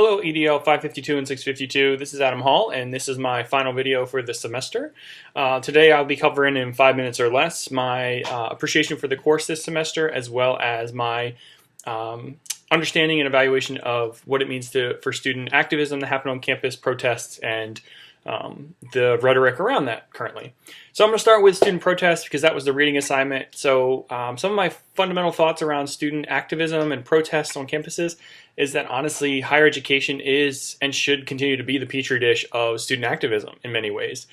Hello EDL552 and 652, this is Adam Hall and this is my final video for this semester. Today I'll be covering in 5 minutes or less my appreciation for the course this semester, as well as my understanding and evaluation of what it means for student activism that happened on campus, protests, and the rhetoric around that currently. So I'm going to start with student protests because that was the reading assignment. So some of my fundamental thoughts around student activism and protests on campuses is that honestly higher education is and should continue to be the petri dish of student activism in many ways.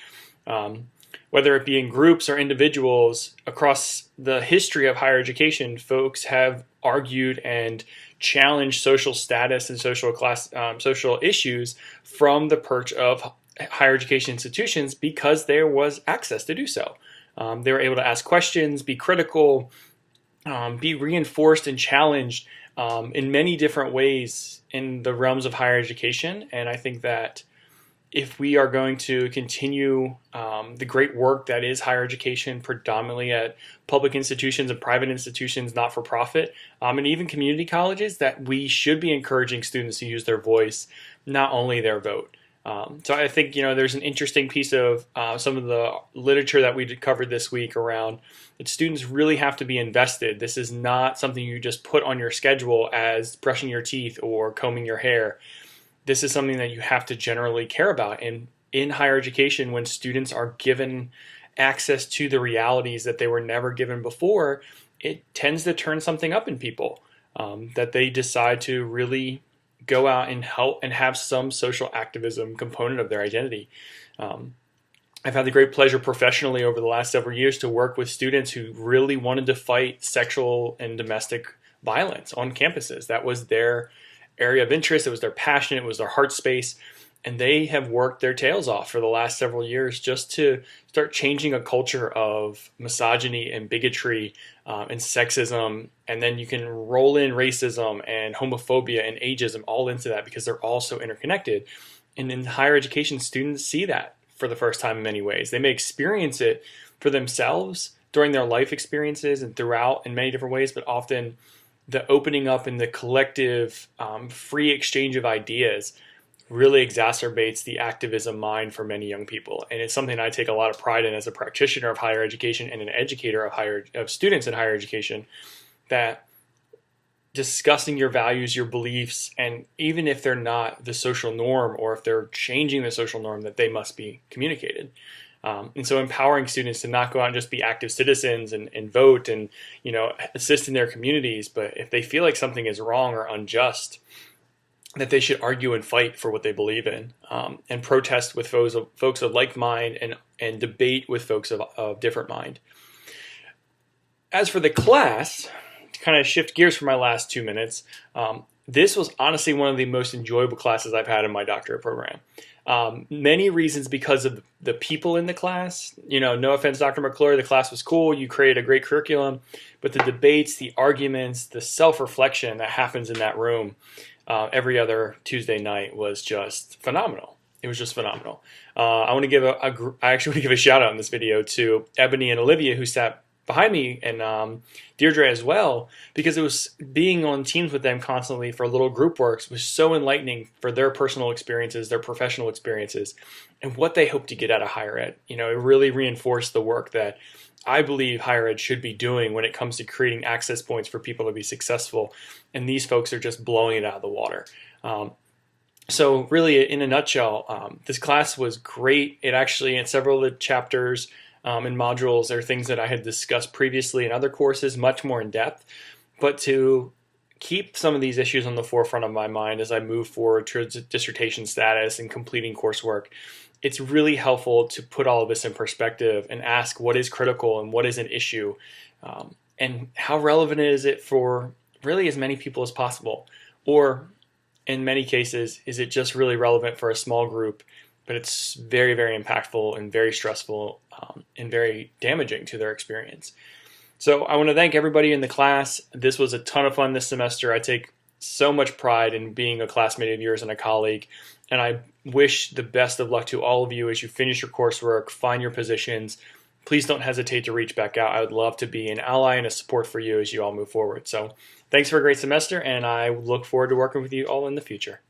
Whether it be in groups or individuals, across the history of higher education, folks have argued and challenged social status and social issues from the perch of higher education institutions because there was access to do so. They were able to ask questions, be critical, be reinforced and challenged in many different ways in the realms of higher education. And I think that if we are going to continue the great work that is higher education, predominantly at public institutions and private institutions, not-for-profit, and even community colleges, that we should be encouraging students to use their voice, not only their vote. So I think, there's an interesting piece of some of the literature that we covered this week around that students really have to be invested. This is not something you just put on your schedule as brushing your teeth or combing your hair. This is something that you have to generally care about. And in higher education, when students are given access to the realities that they were never given before, it tends to turn something up in people, that they decide to really go out and help and have some social activism component of their identity. I've had the great pleasure professionally over the last several years to work with students who really wanted to fight sexual and domestic violence on campuses. That was their area of interest, it was their passion, it was their heart space, and they have worked their tails off for the last several years just to start changing a culture of misogyny and bigotry and sexism, and then you can roll in racism and homophobia and ageism all into that because they're all so interconnected. And in higher education, students see that for the first time in many ways. They may experience it for themselves during their life experiences and throughout in many different ways, but often the opening up and the collective free exchange of ideas really exacerbates the activism mind for many young people. And it's something I take a lot of pride in as a practitioner of higher education and an educator of students in higher education, that discussing your values, your beliefs, and even if they're not the social norm or if they're changing the social norm, that they must be communicated. And so empowering students to not go out and just be active citizens and vote and assist in their communities, but if they feel like something is wrong or unjust, that they should argue and fight for what they believe in, and protest with folks of like mind and debate with folks of different mind. As for the class, to kind of shift gears for my last 2 minutes, this was honestly one of the most enjoyable classes I've had in my doctorate program. Many reasons because of the people in the class. No offense, Dr. McClure, the class was cool. You created a great curriculum, but the debates, the arguments, the self-reflection that happens in that room every other Tuesday night was just phenomenal. It was just phenomenal. I want to give I actually want to give a shout out in this video to Ebony and Olivia, who sat behind me, and Deirdre as well, because it was being on teams with them constantly for little group works was so enlightening for their personal experiences, their professional experiences, and what they hope to get out of higher ed. It really reinforced the work that I believe higher ed should be doing when it comes to creating access points for people to be successful, and these folks are just blowing it out of the water. So really, in a nutshell, this class was great. It actually, in several of the chapters and modules, there are things that I had discussed previously in other courses, much more in depth, but to keep some of these issues on the forefront of my mind as I move forward towards dissertation status and completing coursework, it's really helpful to put all of this in perspective and ask what is critical and what is an issue, and how relevant is it for really as many people as possible, or in many cases, is it just really relevant for a small group, but it's very, very impactful and very stressful and very damaging to their experience. So I want to thank everybody in the class. This was a ton of fun this semester. I take so much pride in being a classmate of yours and a colleague, and I wish the best of luck to all of you as you finish your coursework, find your positions. Please don't hesitate to reach back out. I would love to be an ally and a support for you as you all move forward. So thanks for a great semester, and I look forward to working with you all in the future.